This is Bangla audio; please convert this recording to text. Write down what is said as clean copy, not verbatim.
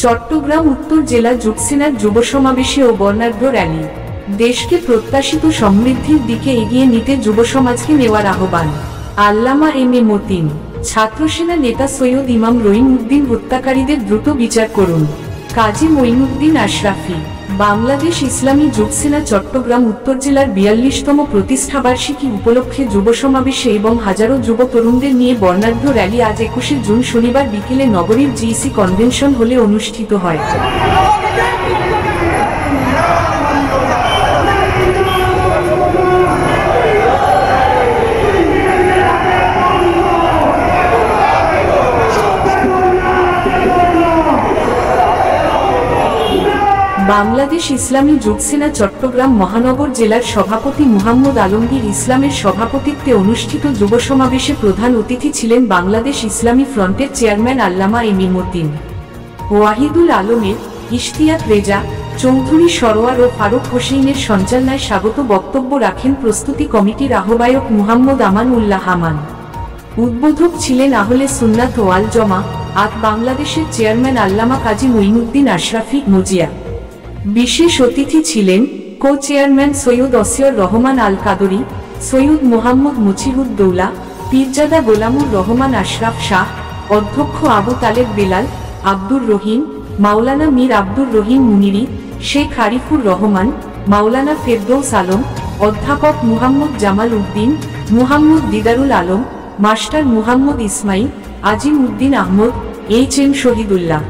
চট্টগ্রাম উত্তর জেলা যুবসেনার যুব সমাবেশে ও বর্ণাঢ্য র্যালি। দেশকে প্রত্যাশিত সমৃদ্ধির দিকে এগিয়ে নিতে যুব সমাজকে নেওয়ার আহ্বান। আল্লামা এম এ মতিন। ছাত্রসেনা নেতা সৈয়দ ইমাম রহিম উদ্দিন হত্যাকারীদের দ্রুত বিচার করুন। কাজী মঈনুদ্দিন আশরাফি। বাংলাদেশ ইসলামী যুবসেনা চট্টগ্রাম উত্তর জেলার ৪২তম প্রতিষ্ঠাবার্ষিকী উপলক্ষে যুব সমাবেশে এবং হাজারো যুব তরুণদের নিয়ে বর্ণাঢ্য র্যালি আজ ২১শে জুন শনিবার বিকেলে নগরীর জিইসি কনভেনশন হলে অনুষ্ঠিত হয়। বাংলাদেশ ইসলামী যুবসেনা চট্টগ্রাম মহানগর জেলার সভাপতি মুহাম্মদ আলমগীর ইসলামের সভাপতিত্বে অনুষ্ঠিত যুব সমাবেশে প্রধান অতিথি ছিলেন বাংলাদেশ ইসলামী ফ্রন্টের chairman Allama M A Matin, Wahidul আলমের, ইশতিয়াক রেজা, চৌধুরী সরোয়ার ও ফারুক হোসেনের সঞ্চালনায় স্বাগত বক্তব্য রাখেন প্রস্তুতি কমিটির আহ্বায়ক মুহাম্মদ আমান উল্লাহ আমান। উদ্বোধক ছিলেন আহলে সুন্নাত ওয়াল জামাআত বাংলাদেশের চেয়ারম্যান আল্লামা কাজী মঈনুদ্দিন আশরাফি মুজিয়া। বিশেষ অতিথি ছিলেন কো চেয়ারম্যান সৈয়দ অসিয়র রহমান আল কাদরি, সৈয়দ মোহাম্মদ মুছিউদ্দৌলা, পীরজাদা গোলামুর রহমান আশরাফ শাহ, অধ্যক্ষ আবু তালেব বেলাল, আব্দুর রহিম, মাওলানা মীর আব্দুর রহিম মুনিরি, শেখ আরিফুর রহমান, মাওলানা ফেরদৌস আলম, অধ্যাপক মুহাম্মদ জামাল উদ্দিন, মুহাম্মদ দিদারুল আলম, মাস্টার মুহাম্মদ ইসমাইল, আজিম উদ্দিন আহমদ, এইচ এম শহীদুল্লাহ।